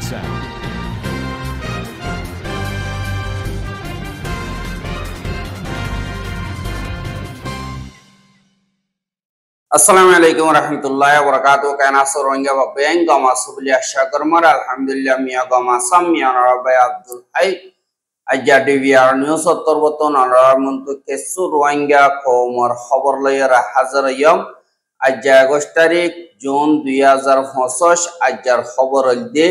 sound. Assalamualaikum warahmatullahi wabarakatuh. Kana soronga ba benga masubiya shagarmar alhamdulillah miya gama samya rabai abdul hay aja deviyar news ottorboton arar muntu kesu rohingya komor খবর লয়রা হাজার yom aja 21 তারিখ June 2025 আজার খবর হইতে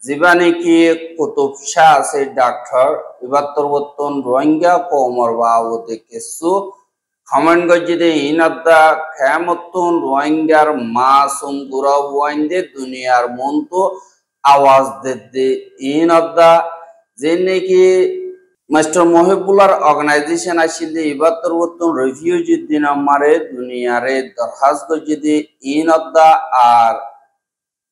জীবানে কি কুতুব শাহ আছে doctor ইবাত্তরবতন Rohingya কোমর বাউতে কেসু comment গজিদে ইনাদা খেমতুন রোহিঙ্গার Masum গুরা ওয়াইন্দে দুনিয়ার মন্তু আওয়াজ দে ইনাদা যেনে কি মাস্টার মহিবুল্লাহর অর্গানাইজেশন আসিলে ইবাত্তরবতন রিফিউজি দিন আমারে দুনিয়ারে দরখাস্ত গজিদে ইনাদা আর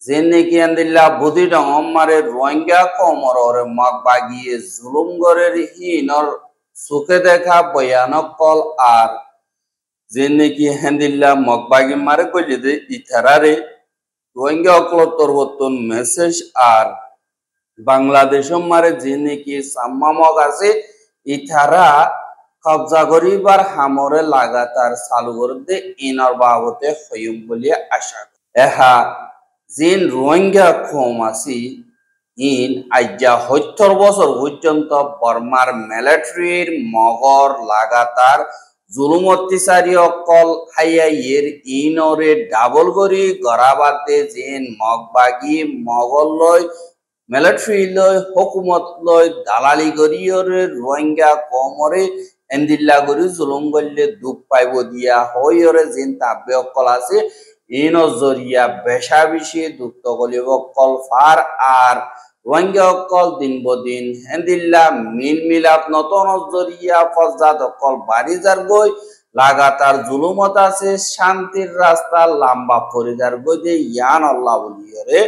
যেনে কি আন্দিল্লা বুদি ডংমারে রোহিঙ্গা কোমরে মাগ বাগিয়ে জুলুম গরের হিনর সুখে দেখা ভয়ানক কল আর যেনে কি হেন্দিল্লা মগবাগি মারে কইলে ইথারারে রোহিঙ্গা অকলতরবতন মেসেজ আর বাংলাদেশ মারে যেনে কি সাম্মামগ আছে ইথারা কবজা করিবার হামরে লাগাতার চালু করতে ইনর বাবতে হইম বলে আশা এহা জিন রোহিঙ্গা কম আছি ইন আজ্জা ৭০ বছর পর্যন্ত বর্মার মিলিটারির মগর লাগাতার জুলুম অত্যাচারী অকল হাইয়াইয়ের ইনরে ডাবল গরি গরাবাদে যেন মগবাগি মগল লয় মিলিটারি লয় হুকুমত লয় দালালি গরিয়রে রোহিঙ্গা কমরে এন্দিল্লা গরি জুলুম গল্লে দুঃখ পাইব দিয়া হইরে যেন তাব্বে অকল আছে ইনর জরিয়া বেশা বেশি দুঃখ গলিব অকল ফার আর রোহিঙ্গা অকল দিন বদিন হেন্দিল্লা মিল মিলাপ নতুন জরিয়া ফজাত অকল বাড়ি যার গই লাগাতার জুলুমত আছে শান্তির রাস্তা লম্বা পরিদার গই দে ইয়ান আল্লাহ বলিয়রে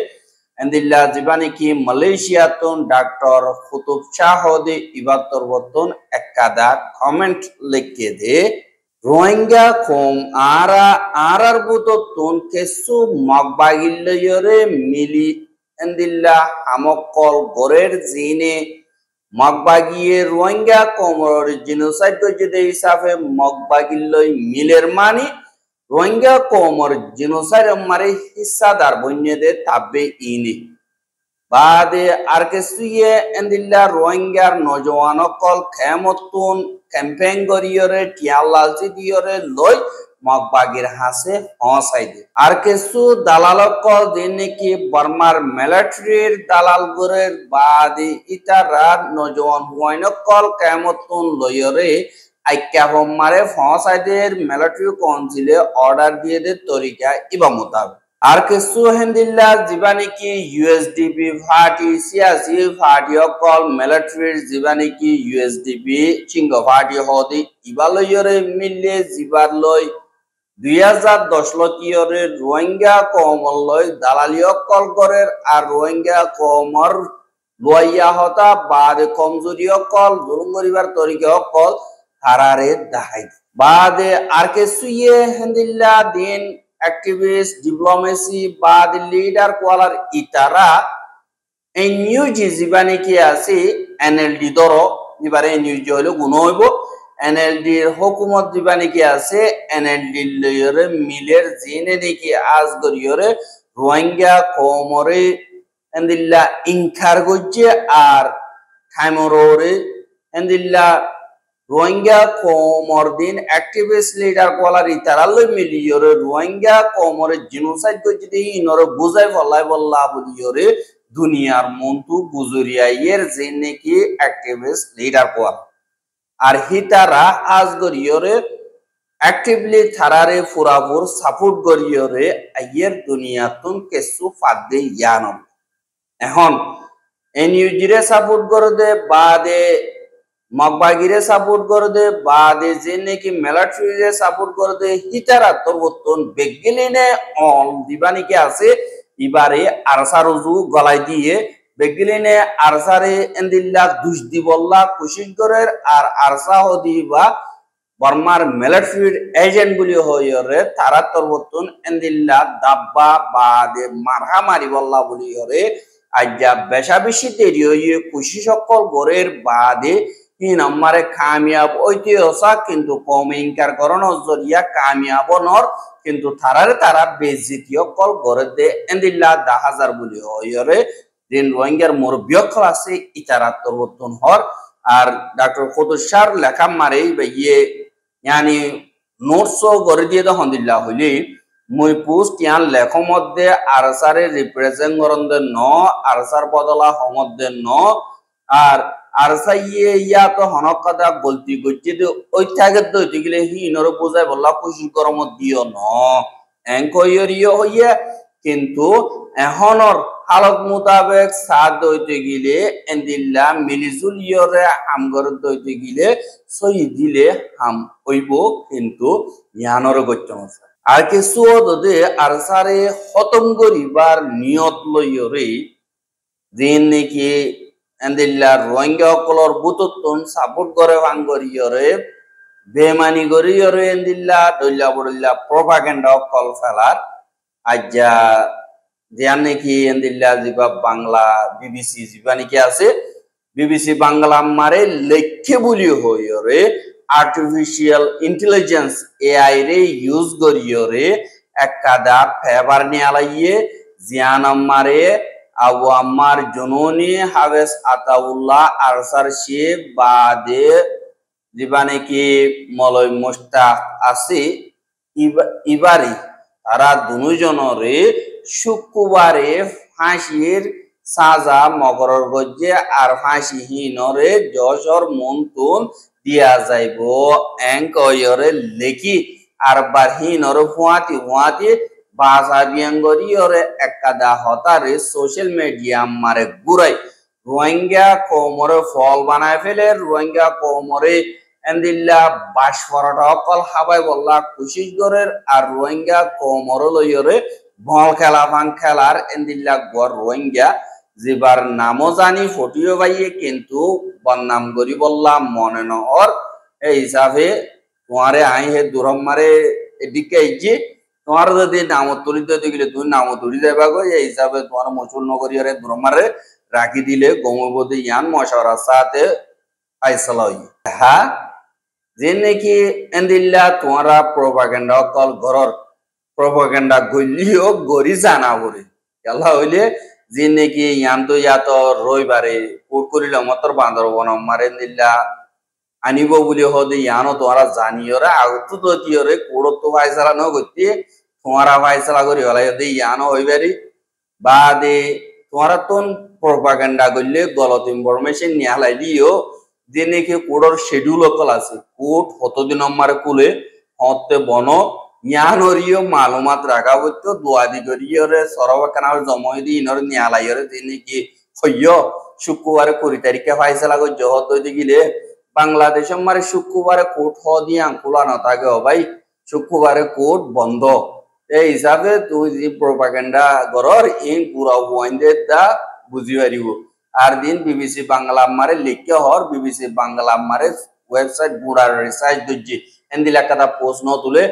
হেন্দিল্লা জীবানি কি মালয়েশিয়া তুন ডাক্তার কুতুব শাহ দে ইবাত্তর বতন একাদা কমেন্ট লিখে দে রোহিঙ্গা কম আরার বুতন কেসু মগবাগিল্লয়রে মিলি এন্দিল্লা আমকল গোরের জিনে মগবাগিয়ে রোহিঙ্গা কোমর জিনোসাইড গজদে হিসাবে মগবাগিল্লই মিলের মানি রোহিঙ্গা কোমর জিনোসাইড মারে হিস্সাদার বন্যদে তাবে ইনি বাদে আর কেসুয়ে এন্দিল্লা রোহিঙ্গার নজওয়ানকল খেমতুন ক্যাম্পেইন গরিয়রে টিয়ালালজি দিয়রে লই মগবাগির হাসে হসাই দে আর কিছু দালালকল দিন নাকি বর্মার মিলিটারির দালাল গরের বাদে ইতারা নজওয়ান হুয়াইনকল কেমতুন লয়রে আইক্যা মারে হসাই দের মিলিটারি কাউন্সিলে অর্ডার দিয়ে দে তরিকা ইবা মোতাবেক আর কিছু হেন্দিল্লা জীবানি কি ইউএসডিপি ফাটি সিয়াসি ফাটি অকল মিলিটারির জীবানি কি ইউএসডিপি চিঙ্গ ফাটি হদি ইবালয়রে মিললে জিবার লয় 2010 লকিয়রে রোহিঙ্গা কমল লয় দালালি অকল গরের আর রোহিঙ্গা কমর লইয়া হতা বাদে কমজোরি অকল জুলুম করিবার তরিকা অকল হারারে দাহাই বাদে আর কিছুয়ে হেন্দিল্লা দিন অ্যাক্টিভিস্ট ডিপ্লোমেসি বাদ লিডার কোয়ালার ইতারা এনইউজি জীবানি কি আছে এনএলডি ধরো এবারে এনইউজি হলো গুণ হইব এনএলডি হুকুমত জীবানি কি আছে এনএলডি লয়রে মিলের জিনে নাকি আজ গরিয়রে রোহিঙ্গা কোমরে এন্দিল্লা ইনকার গজ্জে আর খাইমররে এন্দিল্লা রোহিঙ্গা কোমর দিন অ্যাক্টিভিস্ট লিডার কোয়ালার ইতারালই মিলিয়রে রোহিঙ্গা কোমরে জিনোসাইড গজ্জে ইনরে বুঝাই ফলাই বল্লা বলিয়রে দুনিয়ার মন্তু গুজরিয়াইয়ের জিন নাকি অ্যাক্টিভিস্ট লিডার কোয়াল আর হিতারা আজ গরিয়রে অ্যাক্টিভলি থারারে ফুরাফুর সাপোর্ট গরিয়রে আইয়ের দুনিয়াতুন কেসু ফাদে ইয়ানম এখন এনইউজিরে সাপোর্ট করে দে বাদে মগবাগিরে সাপোর্ট করে দে বাদে যে নাকি মিলিটারিরে সাপোর্ট করে দে হিতারা তোর বর্তন বেগলিনে অল দিবানি কি আছে ইবারে আরসা রুজু গলায় দিয়ে বেগলিনে আরসারে এন্দিল্লা দুষ দিবল্লা কোশিশ করের আর আরসা হদিবা বর্মার মিলিটারির এজেন্ট গুলি হইরে তারা তরবতন এন্দিল্লা দাব্বা বাদে মারহামারি বল্লা বলি হরে আজ্ঞা বেশা বেশি দেরি হইয়ে খুশি সকল গড়ের বাদে আমারে কামিয়াব ওইতে ওসা কিন্তু কম ইনকার করণ জরিয়া কামিয়াব নর কিন্তু তারা বেজিতীয় কল গড়ে দে এন্দিল্লা 10,000 বলি হইরে দিন রোহিঙ্গার মুরব্বিয়কল আছে ইতারাত তরবতন হর আর ডক্টর কুদুসার লেখা মারে ইয়ে यानी নোটস গড়ে দিয়ে তো হন্দিল্লা হইলি মুই পোস্ট ইয়ান লেখ মধ্যে আরসারে রিপ্রেজেন্ট করন্দে ন আরসার বদলা হমধ্যে ন আর আরসা ইয়া তো হনক কথা গলতি গচ্ছি ওই থাকে তো গেলে হি নর বুঝাই বললা খুশি করম দিও ন এঙ্কইয়রিও হইয়া কিন্তু এখনর হালত মোতাবেক সাদ দইতে গেলে এন্দিল্লা মিলিজুল ইয়রে হাম গড় দইতে গেলে সই দিলে হাম হইব কিন্তু ইয়ানর গচ্ছ আর কিছু যদি আরসারে খতম করিবার নিয়ত লইয়রে দিন নাকি এন্দিল্লা রোহিঙ্গা সকলর বুতত্তন সাপোর্ট করে ভাঙ্গরিয়রে বেমানি করিয়রে এন্দিল্লা দইল্লা বড়িল্লা প্রপাগেন্ডা কল ফেলার আজ্জা দিয়ান নাকি এন্দিল্লা জিবা বাংলা বিবিসি জিবা নাকি আছে বিবিসি বাংলা মারে লেখে বলি হইয়রে আর্টিফিশিয়াল ইন্টেলিজেন্স এআই রে ইউজ করিয়রে একাদা ফেভার নিয়ে আলাইয়ে জিয়ান আমারে আবু আম্মার জননী হাবেস আতাউল্লাহ আরসার শে বাদে জীবানে কি মলয় মুস্তাক আছে ইবারি তারা দুজনরে শুক্রবারে ফাঁসির সাজা মকরর গজ্জে আর ফাঁসিহীনরে যশোর মন্তুন দিয়া যাইব এঙ্কয়রে লেখি আর বারহীনরে হুয়াতি ভাষা বিয়ঙ্গরিয়রে একাদা হতারে সোশ্যাল মিডিয়া মারে গুড়াই রোহিঙ্গা কোমরে ফল বানায় ফেলে রোহিঙ্গা কোমরে এন্দিল্লা বাস পরাটা অকল হাবাই বললা কুশিস গরের আর রোহিঙ্গা কোমর লইয়রে বল খেলা ভাঙ খেলার এন্দিল্লা গর রোহিঙ্গা যেবার নামও জানি ফটিও ভাইয়ে কিন্তু বদনাম করি বললাম মনে নহর এই হিসাবে তোমারে আই হে দুরম মারে এদিকে যে তোমার যদি নাম তুলিতে গেলে তুমি নাম তুলি দেবা গো এই হিসাবে তোমার মচুল নগরীরে দুরম মারে রাখি দিলে গমবদি ইয়ান মশারার সাথে ফাইসলা হই হ্যাঁ যে নাকি এন্দিল্লা তোমারা প্রপাগেন্ডা কল ঘরর প্রপাগেন্ডা গলিও গরি জানা বলে আল্লাহ হইলে যে নাকি ইয়ান তো ইয়াত রবিবারে কোট করিল মতর বান্দরবন মারে দিল্লা আনিব বলে হদে ইয়ানো তোমরা জানিওরে আগতো তো দিওরে কোড় তো ফাইসলা ন গতি তোমারা ফাইসলা করি হলাই হদে ইয়ানো হইবারি বাদে তোমারা তো প্রপাগেন্ডা করলে গলত ইনফরমেশন নিয়ে হালাইলিও যে নাকি কোড়র শিডিউল অকল আছে কোট কতদিন মারে কুলে হতে বন ইয়ানরিও মালুমাত রাখা হইতো দোয়াদি করিয়রে সরবাকানার জময় দি ইনর নিয়ে হালাইয়রে যে নাকি হইয় শুক্রবারে 20 তারিখে ফাইসলা কর জহত হইতে গেলে বাংলাদেশের মারে শুক্রবারে কোর্ট দিয়ে খোলা না থাকে ভাই শুক্রবারে কোর্ট বন্ধ এই হিসাবে তুই যে প্রপাগেন্ডা করর এই পুরা ওয়াইন্ডে দা বুঝি পারিব আর দিন বিবিসি বাংলা মারে লিখে হর বিবিসি বাংলা মারে ওয়েবসাইট বুড়ার রিসার্চ দজ্জি এন্দিলা কথা প্রশ্ন তুলে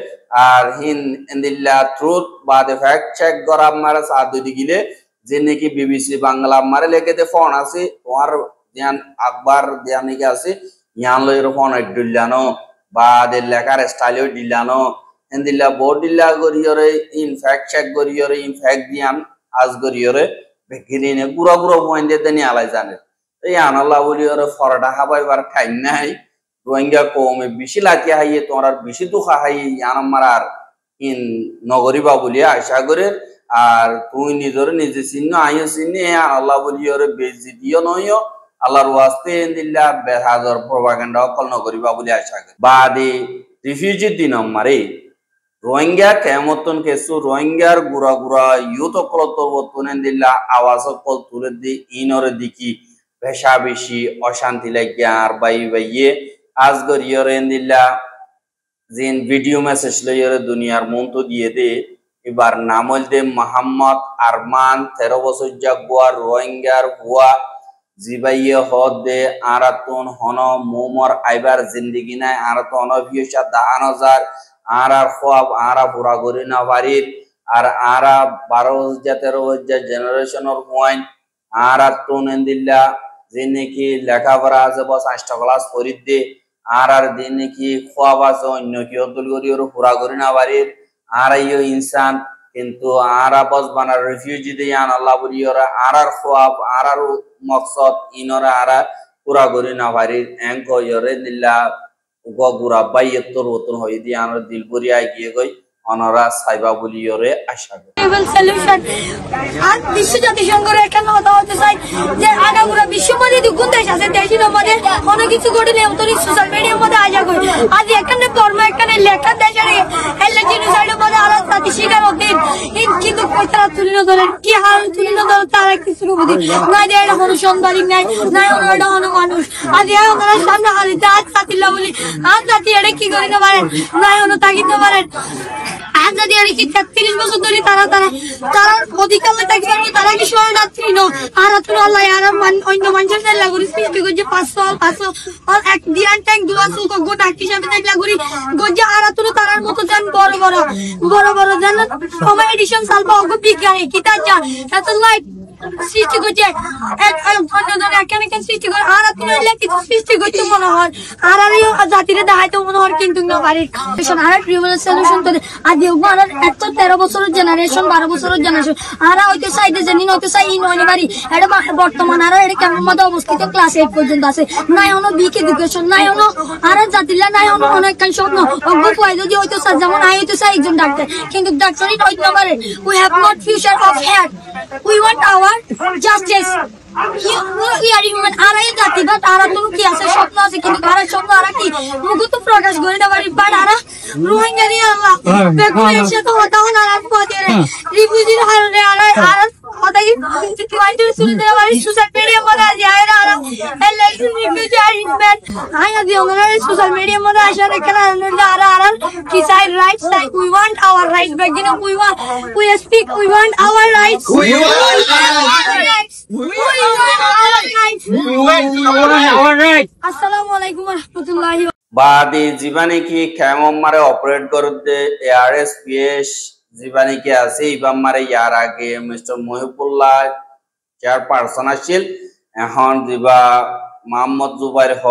আর হিন এন্দিলা ট্রুথ বা দে ফ্যাক্ট চেক করা মারে সাথ দিতে গেলে যে নাকি বিবিসি বাংলা মারে লেখেতে ফোন আছে তোমার ধ্যান আকবার ধ্যান নাকি আছে ইয়ান লইর ফোন দিল্লানো বা দে লেখার স্টাইলও দিল্লানো এন্দিলা বোর্ড দিল্লা করিয়রে ইন ফ্যাক্ট চেক করিয়রে ইন ফ্যাক্ট দিয়ান আজ করিয়রে বেকিনে পুরো পয়েন্ট দিয়ে নিয়ে আলাই জানে এই আনাল্লাহ বলিয়রে ফরটা হাবাইবার খাই নাই রোহিঙ্গা কমে বেশি লাতি হাইয়ে তোমার বেশি দুঃখা হাইয়ে ইয়ান আমার আর ইন নগরীবা বলিয়া আশা করে আর তুই নিজে চিহ্ন আইও চিহ্ন আনাল্লাহ বলিয়রে বেজি দিও নইও আল্লাহর ওয়াস্তে দিল্লা বেহাজর প্রপাগেন্ডা অকল নগরীবা বলে আশা করে বাদে রিফিউজি দিন মারে রোহিঙ্গা কেমতন কেসু রোহিঙ্গার গুড়া গুড়া ইউথ অকল তরবতন দিল্লা আওয়াজ অকল তুলে দি ইনরে দিকি বেশা বেশি অশান্তি লাগিয়া আর বাইয়ে আজ গরিয়রে দিল্লা জিন ভিডিও মেসেজ লইয়রে দুনিয়ার মন্ত্র দিয়ে দে এবার নামল দে মোহাম্মদ আরমান 13 বছর জাগুয়ার রোহিঙ্গার হুয়া জিবাইয়ে হদ দে আরাতুন হন মোমর আইবার জিন্দিগি নাই আরাতন অভিয়সা 10,000 আরা খোয়াব আরা পুরা করি না বাড়ির আর আরা 12 13 জেনারেশনের ওয়াইন আর তুন এন্দিল্লা যে নাকি লেখাপড়া আছে বস 5টা ক্লাস করি দে আর দিন নাকি খোয়া বাস অন্য কেউ দলগরি ওর পুরা করি না বাড়ির আর ইয়ো ইনসান কিন্তু আর বস বানার রিফিউজি দিয়ে আন আল্লাহ বলি ওরা আর খোয়া আর মকসদ ইনরা আর পুরা করি না বাড়ির এঙ্ক ইয়রে দিল্লা গুরা বাইয়ের তোর ওতন হয়ে দিয়ে আনার দিল পরি গিয়ে গই অনরা সাইবা বলি ওরে আশা করি সলিউশন আর বিশ্ব জাতিসংঘের একটা কথা হতে চাই যে আগামী বিশ্ব মধ্যে দুগুণ দেশ আছে দেশের মধ্যে কোনো কিছু ঘটলে অন্তরি সোশ্যাল মিডিয়ার মধ্যে আশা করি আজ এখানে বর্মা এখানে লেখা দেশের এলে জিনিসের মধ্যে আরো জাতি শিকার হতেন কিন্তু তারা তুলে ধরেন কি হাল তুলে ধরেন তারা কিছু বুঝি না যে এটা কোনো সন্ধানী নাই না ওরা কোনো মানুষ আজ ওনারা সামনে হারিতে আজ জাতিল্লা বলি আজ জাতি এটা কি করে না পারেন না ওনা তাকিতে পারেন আজ যদি আর কি 33 বছর ধরে তারা অধিকার থাকবে তারা কি শরণার্থী নো আর তুমি আল্লাহ আর অন্য মানুষের সাথে লাগরি সৃষ্টি করছে 500 আর এক দিয়ান ট্যাঙ্ক দুয়াসু গোটা হিসাবে তাই লাগরি গজ্জা আর তুমি তারার মতো জান বড় বড় জান সময় এডিশন সালবা অগ বিজ্ঞানী কিতা যা এত লাইট সৃষ্টি করছে এক এখানে সৃষ্টি করে আর তুমি কিছু সৃষ্টি করতে মনে হয় আর জাতিরে দেখাইতে মনে হয় কিন্তু না পারি আর প্রিমিনাল সলিউশন তো আজ এত 13 বছরের জেনারেশন 12 বছরের জেনারেশন আর হয়তো সাইডে জানি হয়তো সাই নয় বাড়ি এটা বর্তমান আর এটা কেমন মধ্যে অবস্থিত ক্লাস 8 পর্যন্ত আছে নাই হলো বিক এডুকেশন নাই হলো আর জাতিলে নাই হলো অনেক স্বপ্ন অজ্ঞ পাই যদি হয়তো যেমন আই হয়তো সাই একজন ডাক্তার কিন্তু ডাক্তারই হইতে না পারে we have not future of here we want hour justice. We are human. Ara এই জাতি বা তারা তো কি আছে স্বপ্ন আছে কিন্তু তারা স্বপ্ন আর কি মুখ তো প্রকাশ করে না পারি বাট আর রোহিঙ্গা নিয়ে আল্লাহ বেকুল এসে তো হতাও না আর পথে রিফিউজির হারে আর কথা কি তুই শুনে দেওয়া পারি সোশ্যাল মিডিয়া মধ্যে যায় না আর এলআইসি রিফিউজি আর ইনভেস্ট আই আদি আমরা সোশ্যাল মিডিয়া মধ্যে আসা দেখলা আর কি say rights say we want our rights back in we speak we want our rights we want our rights আসসালামুয়ালাইকুম রহমতুল্লাহি বাদি জীবানী কি কেমন মারে অপারেট করতে এআরএসপিএস জীবানী কি আছে ইবাম মারে ইয়ার আগে মিস্টার মহিবুল্লাহ চেয়ারপারসন আসছিল এখন দিবা মোহাম্মদ জুবাইর হ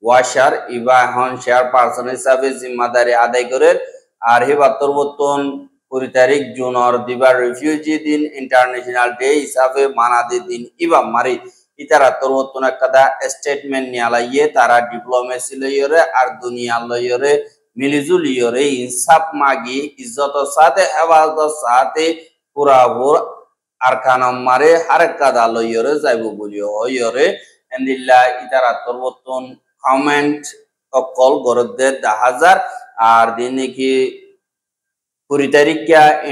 ওয়াশার ইবা এখন চেয়ারপারসন হিসাবে জিম্মাদারি আদায় করে আর হিবা তরবতন 20 তারিখ জুনের দিবা রিফিউজি দিন ইন্টারন্যাশনাল ডে হিসাবে মানাদি দিন ইবাম মারি ইতারা তরবতন একটা স্টেটমেন্ট নিয়ালাইয়ে তারা ডিপ্লোমেসি লইরে আর দুনিয়া লইরে মিলিজুলিয়রে ইনসাফ মাগি ইজ্জতের সাথে হেফাজতের সাথে পুরাপুর আরকানম মারে হারকাদা লইরে যাইব বলিও হইরে এন্দিল্লা ইতারা তরবতন কমেন্ট কল গরদে 10,000 আর দিন কি 20 তারিখ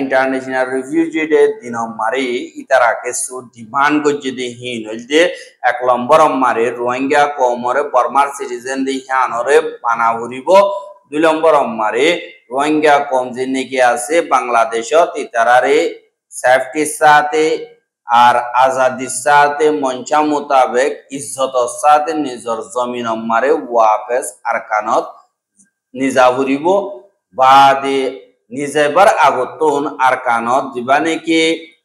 ইন্টারন্যাশনাল রিফিউজি ডে দিন মারি ইতারা কিছু ডিমান্ড করছে দি হিন হইলে 1 নম্বর মারে রোহিঙ্গা কমরে বর্মার সিটিজেন দি হানরে বানা হরিব 2 নম্বর মারে রোহিঙ্গা কম যে নাকি আছে বাংলাদেশত ইতারারে সেফটির সাথে আর আজাদির সাথে মঞ্চা মোতাবেক ইজ্জতের সাথে নিজের জমিন মারে ওয়াপেস আরকানত নিজা হরিব বাদে নিজেবার আগতন আরকানত দিবা নাকি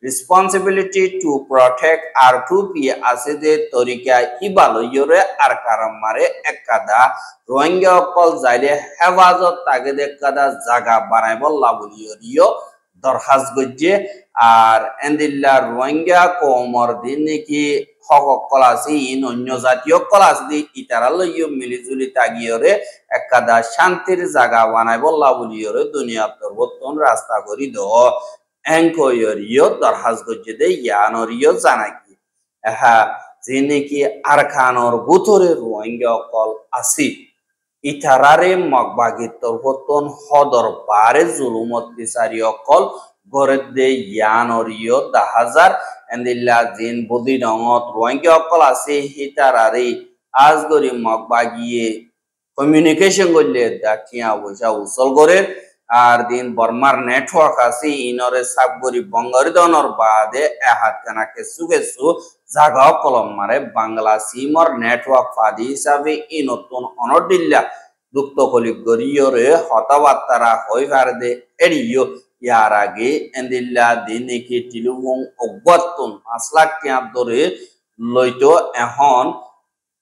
responsibility to protect R two P আছে যে তরিকা ইবালয়রে আরকারম মারে একাদা রোহিঙ্গা কল যাইলে হেফাজত তাকে একাদা জায়গা বানাইব লাবলিয়রিও দরখাস্ত গজ্জে আর এন্দিল্লা রোহিঙ্গা কোমর দিন নাকি হক কলাসি ইন অন্য জাতীয় কলাসি ইতারা লইও মিলিজুলি তাগিয়রে একাদা শান্তির জায়গা বানাইব লাবলিয়রে দুনিয়ার তরবতন রাস্তা করি দ এঙ্কয়রিও দরখাস্ত গজ্জে দে ইয়ানরিও জানাকি হ্যাঁ যে নাকি আরকানর ভিতরে রোহিঙ্গা কল আসি ইতারারে মগবাগি তরবতন হদর পারে জুলুমত বিচারি অকল গড়ে দে ইয়ানরিও 10,000 এন্দিল্লা জিন বদি ডঙত রোহিঙ্গা অকল আছে হিতারারে আজগরি মগবাগিয়ে কমিউনিকেশন করলে দাকিয়া বসা উসল করে আর দিন বর্মার নেটওয়ার্ক আছে ইনরে সাবগরি বঙ্গরি দনর বাদে এহাত কানাকে সুগেসু জাগা কলম মারে বাংলা সিমর নেটওয়ার্ক ফাদি হিসাবে ই নতুন অনডিল্লা দুক্ত কলি গরিয়রে হতাবার্তারা হই ভারদে এড়িও ইয়ার আগে এন্দিল্লা দিনকি টিলুবং অগবাতুন 5 লাখ টিয়া ধরে লইতো এখন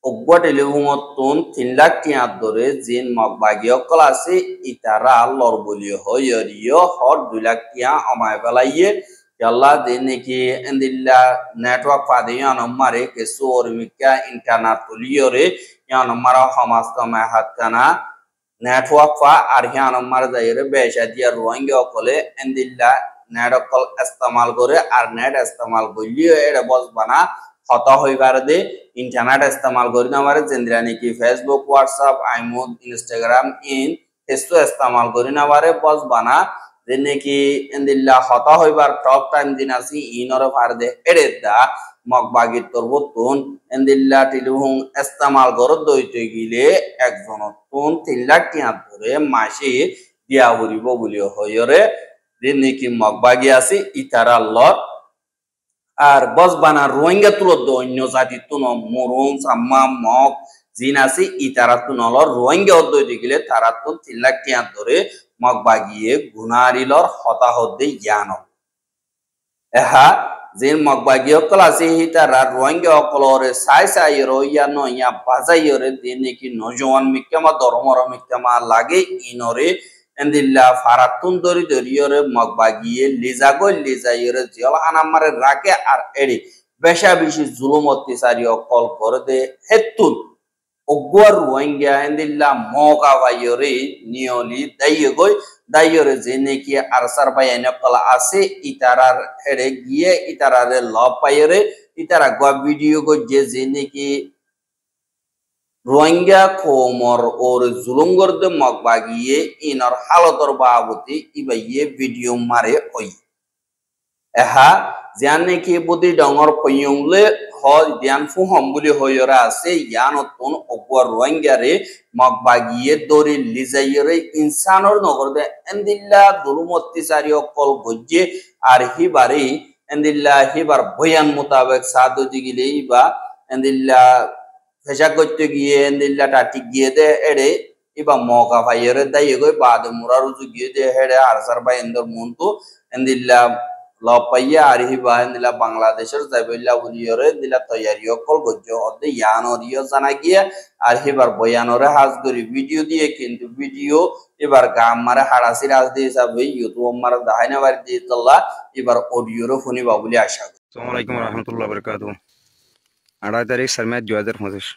অগবা টিলুবংতুন 3 লাখ টিয়া ধরে জিন মগবাগি অকল আছে ইতারা লরবলিও হইরিও হর 2 লাখ টিয়া আমায় ফেলাইয়ে yalla diniki endilla network fadi yana mare ke sormika internet tuliyore yana mara hamasto mahatkana network fa ar yana mara daire besha dia ruange okole endilla netokol istemal kore ar net istemal golliyo ede bos bana hota hoibar de internet istemal kori na mare jendrani ki facebook whatsapp imod instagram in esto istemal kori na mare bos bana diniki endilla hota hoibar top time dinasi inore farde ededa mokbagi torbotun endilla tiluhung istemal gor doite gile ekjonotun 3 lakh tiya dore masi dia horibo bolio hoyore diniki mokbagi asi itara lot আর বসবানা রোহিঙ্গা তুলো দৈন্য জাতি তুনো Murung Samaa mock জিনাসি ইতারা তুনলর রোহিঙ্গা অদ্বৈত গিলে তারা তো 3 লাখ টিয়া ধরে মক বাগিয়ে গুনারিলর হতাহত জ্ঞান এহা জিন মক বাগিয়ে কলাসি হিতারা রোহিঙ্গা অকলরে সাই সাই রইয়া নইয়া বাজাইরে দিনে কি নজওয়ান মিক্কামা ধর্মর মিক্কামা লাগে ইনরে endilla faratun dori doriore magbagiye lizaiyore jol anamare rake ar edi besha bishi zulumoti sari okol korde hetun ogwar rohingya endilla moga vayore nioli dayore jeneki arsar bayane kala ase itarar hede giye itarare lopayore itara go video go je jeneki Rohingya কোমর ওর জুলুঙ্গরদে মগবাগিয়ে ইনর হালতর বাবতি ইবাইয়ে video মারে ওই এহা জানে কি buddy ডঙর পয়ংলে হ ধ্যান ফুহম বলি হইরা আছে ইয়ানতন অগর রোহিঙ্গারে মগবাগিয়ে দরি লিজাইরে ইনসানর নগরদে এন্দিল্লা দুলুমত্তি সারি অকল গজ্জে আর হিবারে এন্দিল্লা হিবার বয়ান মোতাবেক সাদু দিগিলে ইবা এন্দিল্লা ফেসা করতে গিয়ে এন্দিল্লা টাটি গিয়ে দে এড়ে ইবা মকা ভাইয়ের দাই এগোয় বাদ মুরারুজু গিয়ে দে হেড়ে আরসার ভাই এন্দর মন্তু এন্দিল্লা লপাইয়া আর হিবা এন্দিল্লা বাংলাদেশের যাইবইল্লা উলিয়রে এন্দিল্লা তৈয়ারিও কল গজ্জ অদে ইয়ানরিও জানা গিয়ে আর হিবার বয়ানরে হাজ করি ভিডিও দিয়ে কিন্তু ভিডিও এবার গাম মারে হাড়াসি রাজ দিয়ে হিসাবে ইউটিউব মারে দাহাইনা বাড়ি দিয়ে চল্লা এবার অডিওরও শুনিবা বলে আশা করি। আসসালামু আলাইকুম রহমতুল্লাহ বরকাতুহু 8 তারিখ সারমাত 2025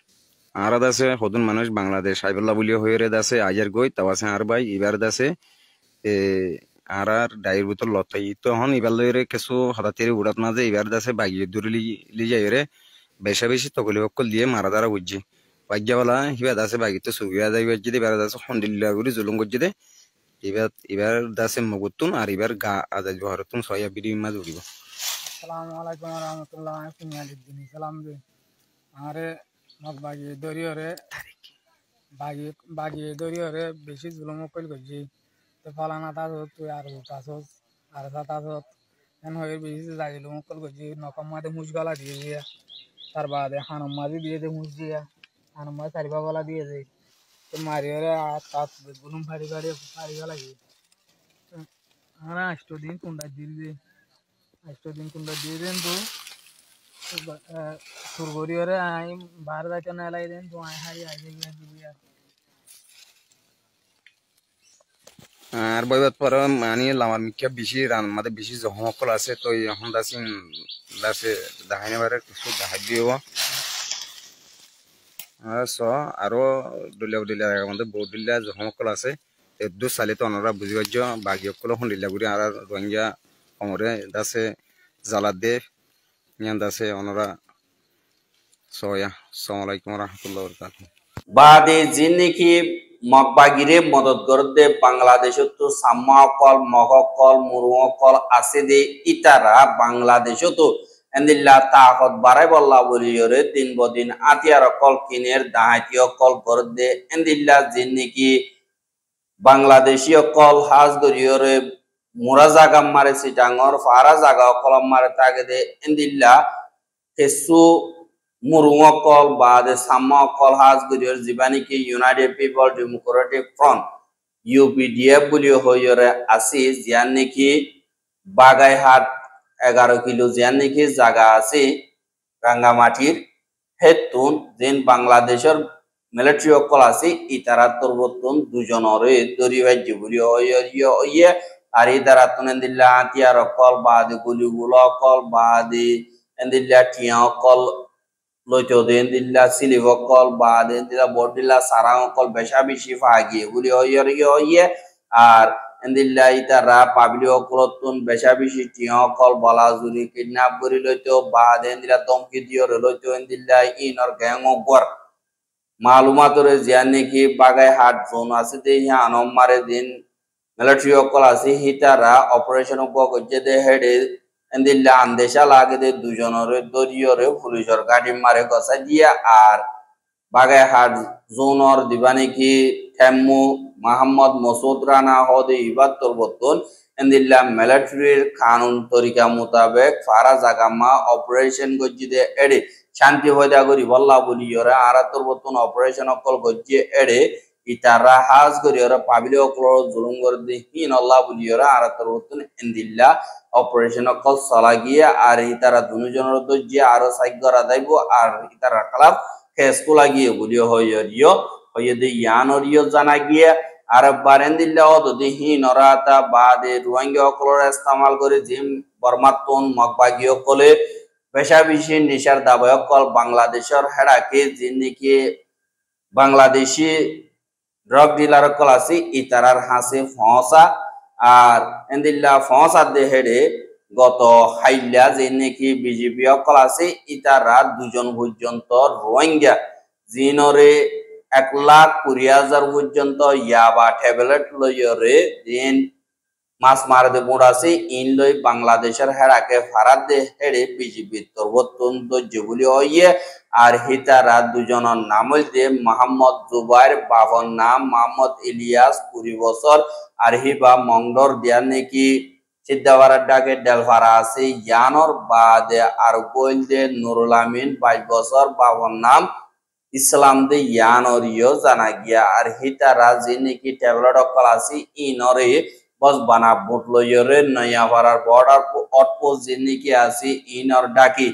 আর দাসে হদুন মানুষ বাংলাদেশ আইবুল্লাহ বলিও হইরে দাসে আজার গই তাওয়াসে আর ভাই ইবার দাসে আর ডাইর ভিতর লতাই তো হন ইবার লইরে কিছু হঠাতের উড়াত মাঝে ইবার দাসে বাগিয়ে দূরে লি যাইরে বেশা বেশি তকলি অকল দিয়ে মারা দ্বারা বুঝছি বাগ্যাওয়ালা হিবা দাসে বাগিয়ে তো সুবিয়া যাইবার যদি ইবার দাসে হন্দিল্লা করে জুলুম করছি দে ইবার দাসে মগুতুন আর ইবার গা আজাদ বহরতুন সয়া বিড়ি মাঝ উড়িব। আসসালামু আলাইকুম রহমতুল্লাহ কুমিয়াদিন সালাম দে আরে মগ বাগিয়ে দরিয়রে বেশি জুলুম কইল গজি তো ফলানা তাজ তুই আর তাসস আর তাজ এন হয়ে বেশি জাগিল কল গজি নকম মাদে মুজ গলা দিয়ে দিয়া তার বাদে হানম মাঝি দিয়ে দে মুজ দিয়া হানম মাঝ চারিবা গলা দিয়ে দে তো মারিয়রে আর তাত গুলুম ফাড়ি গলা গিয়ে আমরা 8 দিন কুন্ডা দিল দে 8 দিন কুন্ডা দিয়ে দেন তো সুরগরিয়রে আই বাহার যাইতে না লাই দেন তো আই হারি আই গিয়া আর বইবাত পর মানে লামার মিকা বেশি রান মাদে বেশি জহমকল আছে তো এখন দাসিন দাসে দাহাইনে বারে কিছু দাহাই দিব আর স আরো ডলিয়া মধ্যে বহুত ডিল্লা জহমকল আছে দু সালে তো অনরা বুঝি গজ্জ বাগিয়কল হন্ডিল্লা গুরি আর রোহিঙ্গা কমরে দাসে জালা দে নিয়ান দাসে অনরা সয়া আসসালামু আলাইকুম রহমতুল্লাহ বরকাতুহু বাদে জিন্নেকি মগবাগিরে মদত করতে বাংলাদেশত তো সাম্মাকল মগকল মুরুকল আছে দে ইতারা বাংলাদেশত এন্দিল্লা তাকত বাড়াই বল্লা বলিয়রে দিন বদিন আতিয়ার কল কিনের দাহাতীয় কল করতে এন্দিল্লা জিন্নেকি বাংলাদেশীয় কল হাজ গরিয়রে মুরা জাগা মারে সিটাঙ্গর ফারা জাগা কলম মারে তাকে দে এন্দিল্লা কেসু মুরুঙ্গকল বাদে সাম্মাকল হাজ গরিয়র জীবানিকি united people democratic front UPDF বুলি হইরে আছে জিয়ান নাকি বাগাইহাট 11 কিলো জিয়ান নাকি জায়গা আছে রাঙ্গামাটির হেতুন যেন বাংলাদেশের মিলিটারি অকল আছে ইতারা তরবতন দুজনরে দরিবাজ্য বলি হইয়ে আর ইতারা তনেন্দিল্লা আতিয়ার অকল বাদে গুলিগুলো অকল বাদে এন্দিল্লা টিয়া অকল লইতো দেন দিল্লা সিলিভ অকল বাদে দিল্লা বড়দিল্লা সারা অকল বেশা বেশি ফাগিয়ে বলি হইয়ে আর এন্দিল্লা ইতারা পাবলি অকলতুন বেশা বেশি টিয়া অকল বলাজুরি কিডন্যাপ করি লইতো বাদে এন্দিল্লা দমকি দিও লইতো এন্দিল্লা ইনর গ্যাং অগর মালুমাতরে জিয়ান নাকি বাগাইহাট জোন আছে দে আনম মারে দিন মিলিটারি অকল আছে হিতারা অপারেশন করছে দে হেডে এন্দিল্লা আন্দেশা লাগে দে দুজনরে দরিয়রে পুলিশের গাড়ি মারে গসা দিয়া আর বাগাইহাট জোনর দিবা নাকি থেম্মু মোহাম্মদ মসুদ রানা হদে ইবাদ তরবতন এন্দিল্লা মিলিটারির কানুন তরিকা মোতাবেক ফারা জাগামা অপারেশন করছে দে এডে শান্তি হয়দা করি বল্লা বলি ওরা আরা তরবতন অপারেশন অকল করছে এডে ইতারা হাজ করি ওরা পাবিলে অকল জুলুম করে দিন আল্লাহ বলি ওরা আরা তরবতন এন্দিল্লা অপারেশন অকল চলা গিয়ে আর ইতারা দুজনের দর্জি আরো সাইগর আদাইব আর ইতারা খালাফ খেসকো লাগিয়ে বলি হইয়ে দে ইয়ানরিয় জানা গিয়ে আর বারেন্দিল্লা অদি হিন ওরা তা বাদে রোহিঙ্গা অকলর ইস্তেমাল করে জিম বর্মাতন মগবাগি অকলে বেশা বেশি নিশার দাবায় অকল বাংলাদেশের হেডাকে যিনি বাংলাদেশি ড্রাগ ডিলার অকল আছে ইতারার হাসে ফসা আর এন্দিল্লা ফসা দে হেডে গত হাইল্লা যে নাকি বিজেপি অকল আছে ইতারা দুজন পর্যন্ত রোহিঙ্গা জিনরে 1,20,000 পর্যন্ত ইয়াবা ট্যাবলেট লইরে দিন মাছ মারদে বুড়াছে ইন লই বাংলাদেশের হেরাকে ফারাদ দে হেড়ে বিজেপি তরবতন দজ্জবুলি হইয়ে আর হিতারা দুজনের নাম হইতে মোহাম্মদ জুবাইর বাবর নাম মোহাম্মদ ইলিয়াস 20 বছর আর হিবা মংডর দিয়া নাকি সিদ্ধাবাড়ার ডাকে ডেলভারা আছে ইয়ানর বাদে আর গোল দে নুরুল আমিন 22 বছর বাবর নাম ইসলাম দে ইয়ানরিও জানা গিয়া আর হিতারা যে নাকি ট্যাবলেট অকল আছে ইনরে বস বানা বুট লইরে নয়াপাড়ার বর্ডার আউটপোস্ট যিনি আছে ইনর ডাকি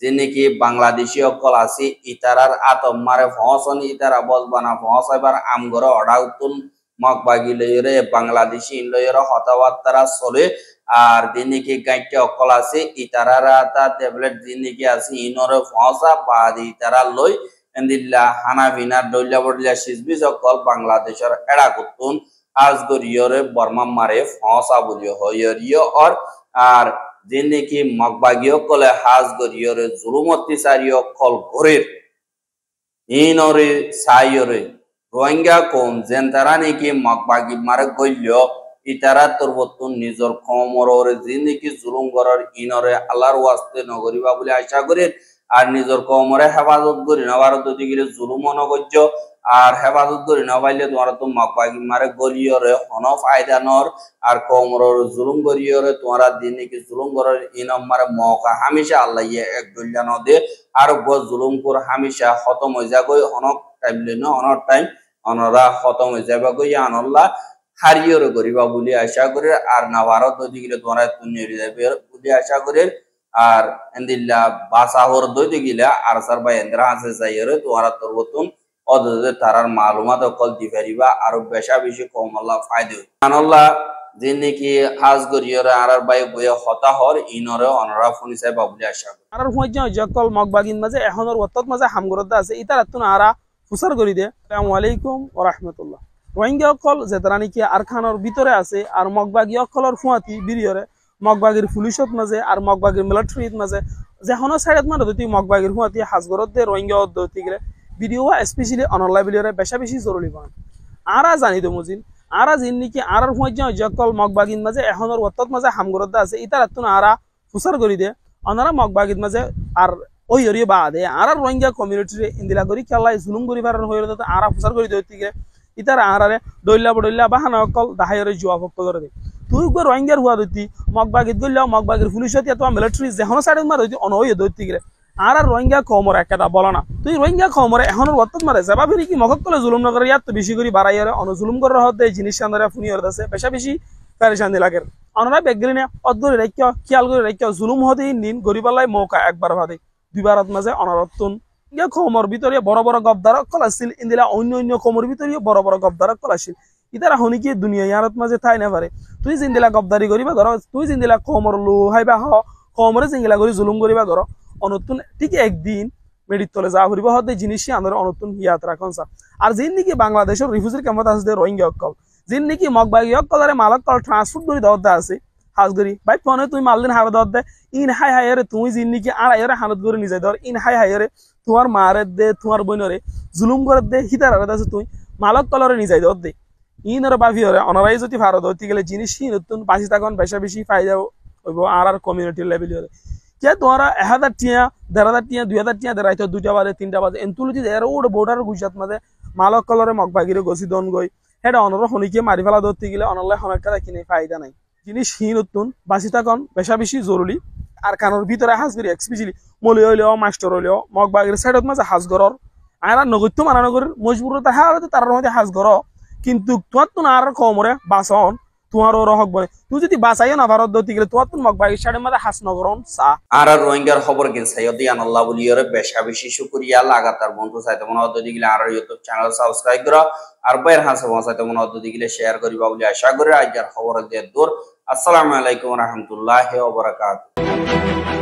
যিনি বাংলাদেশি অকল আছে ইতারার আতম মারে ফসন ইতারা বস বানা ফস এবার আমগর অডাউতুন মগবাগি লইরে বাংলাদেশি ইন লইরে হতাবার্তারা চলে আর যিনি গাইতে অকল আছে ইতারারা তা ট্যাবলেট যিনি আছে ইনরে ফসা বাদ ইতারা লই এন্দিল্লা হানাভিনার দইলা বড়িলা সিজবি অকল বাংলাদেশের এড়া কুতুন আজগরিয়রে বর্মা মারে ফসা বলি হইরিয় আর যে নাকি মগবাগিও কলে হাজগরিয়রে জুলুম অত্যাচারীয় কল ঘরের ইনরে সাইরে রোহিঙ্গা কোন যেন তারা নাকি মগবাগি মারে গইল ইতারা তরবতন নিজর কমরে যে নাকি জুলুম করার ইনরে আল্লাহর ওয়াস্তে নগরিবা বলে আশা করেন আর নিজর কমরে হেফাজত করি নেওয়ার দিকে জুলুম নগর্য আর হেফাজত করি নবাইলে তোমার তো মগবাগি মারে গলিয়রে হন ফায়দা নর আর কমরর জুলুম করিয়রে তোমার দিন নাকি জুলুম করার ইনম মারে মৌকা হামেশা আল্লাহ এক দলিয়া ন দে আর জুলুম কর হামেশা খতম হয়ে যাগই অনক টাইম লইন অনর টাইম অনরা খতম হয়ে যাবে গই আনল্লাহ হারিয়রে করিবা বলি আশা করে আর নাভারত দিকে তোমার তুই যাবে বলি আশা করে আর এন্দিল্লা বাসাহর দইতে গিলা আর সার ভাই এন্দ্রা আছে যাইরে তোমার তরবতুন অদে তারার মালুমাত অকল দিবারিবা আর বেশা বেশি কম আল্লাহ ফায়দা আনল্লাহ যে নাকি হাজ গরিয়রে আর বাই বয়ে হতা হর ইনরে অনরা ফোন হিসাবে বাবুলি আশা আর ফোন জকল মগবাগিন মাঝে এখনর ওয়াত্তত মাঝে হামগরদা আছে ইতার তুন আরা ফুসার করি দে আসসালামু আলাইকুম ওয়া রাহমাতুল্লাহ রোহিঙ্গা অকল যেতারা নাকি আরখানর ভিতরে আছে আর মগবাগি অকলর ফুয়াতি বিরিয়রে মগবাগির পুলিশত মাঝে আর মগবাগির মিলিটারিত মাঝে যেহনো সাইডত মানে যদি মগবাগির ফুয়াতি হাজগরত দে রোহিঙ্গা অদ্দতি গেলে ভিডিও স্পেশালি অনলাইন ভিডিওরে বেশা বেশি জরুরি বান আরা জানি তো মুজিন আরা জিন নাকি আরার ফুয়াত জকল মগবাগিন মাঝে এখনর ওয়াত্তত মাঝে হামগরদা আছে ইতার তুন আরা ফুসার করি দে অনারা মগবাগিত মাঝে আর ওই হরিয়ে বাদে আর রোহিঙ্গা কমিউনিটিরে ইন্দিলা করি খেলাই জুলুম করি পারেন হয়ে আরা ফুসার করি দিয়ে ইতার আরারে দইল্লা বাহানা অকল দাহাইরে জুয়া ভক্ত করে দে তুই গো রোহিঙ্গার হুয়া দইতি মগবাগিত গইলাও মগবাগির পুলিশত তোমার মিলিটারি যেহনো সাইডত মার দইতি অনহই দইতি গেলে আর রোহিঙ্গা কমর একটা বলো না তুই রোহিঙ্গা কমরে এখনো বর্তমান মারে যাবা ফিরি কি মগক কলে জুলুম নগরে ইয়াত তো বেশি করে বাড়াই আর অন জুলুম করার হতে জিনিস সান্দরা ফুনি হর দাসে বেশা বেশি পেরেশান লাগে অনরা বেগরি না অদ্দরে রাখিও খেয়াল করে রাখিও জুলুম হতে নিন গরিবালাই মৌকা একবার ভাদে দুইবারত মাঝে অনরতন ইয়া কমর ভিতরে বড় বড় গবদারক কলাছিল ইন্দিলা অন্য অন্য কমর ভিতরে বড় বড় গবদারক কলাছিল ইতারা হনি কি দুনিয়া ইয়ারত মাঝে থাই না পারে তুই জিন্দিলা গবদারি করিবা ধর তুই জিন্দিলা কমর লো হাইবা হ কমরে জিঙ্গিলা করে জুলুম করিবা ধর অনতুন ঠিক একদিন মেডিত তলে যা করিবা হতে জিনিসই আমাদের অনতুন ইয়াত রাখন সা আর যিন নাকি বাংলাদেশের রিফিউজির ক্যাম্পত আছে রোহিঙ্গা অকল যিন নাকি মগবাগি অকলরে মালক কল ট্রান্সপোর্ট করে দেওয়া আছে হাজগরি ভাই ফোনে তুই মালদিন হাবে দেওয়া দে ইন হাই হাইরে তুই যিন নাকি আড়াইরে হানত করে নিজে ধর ইন হাই হাইরে তোমার মারে দে তোমার বোনরে জুলুম করে দে হিতারে আছে তুই মালক কলরে নিজে দেওয়া দে ইনর বাফি হরে অনারাই যদি ভারত হতে গেলে জিনিসই নতুন বাঁচি থাকুন বেশা বেশি ফায়দা হইব আর কমিউনিটি লেভেল হরে কে তোমারা 1000 টিয়া 1500 টিয়া 2000 টিয়া দেরাইতো 2টা বাজে 3টা বাজে এন্তুল যদি এর ওড বর্ডার গুজরাট মাঝে মালক কলরে মগবাগিরে গছি দন গই হেডা অনর হনিকে মারি ফেলা ধরতে গেলে অনলে হনকা কিনে ফায়দা নাই জিনিস হি নতুন বাঁচি থাকুন বেশা বেশি জরুরি আর কানোর ভিতরে হাজগরি এক্সপেশালি মলি হইলেও মাস্টার হইলেও মগবাগির সাইডত মাঝে হাজগরর আর নগত্য মানানগরের মজবুরতা হারে তার মধ্যে হাজগর কিন্তু তোমার তো আর কমরে বাসন তোমারও রহক বলে তুই যদি বাঁচাইও না ভারত দতি গেলে তোমার তো মগবাগির সাইডের মধ্যে হাসনগরন সা আর রোহিঙ্গার খবর গেল সাইয়দি আনাল্লাহ বলিয়রে বেশা বেশি শুকরিয়া লাগাতার বন্ধু চাইতে মনে অদ্দি গেলে আর ইউটিউব চ্যানেল সাবস্ক্রাইব করা আর বাইর হাসে চাইতে মনে অদ্দি গেলে শেয়ার করিবা বলে আশা করি আজকের খবর দিয়ে দূর আসসালামু আলাইকুম ওয়া রাহমাতুল্লাহি ওয়া বারাকাতুহু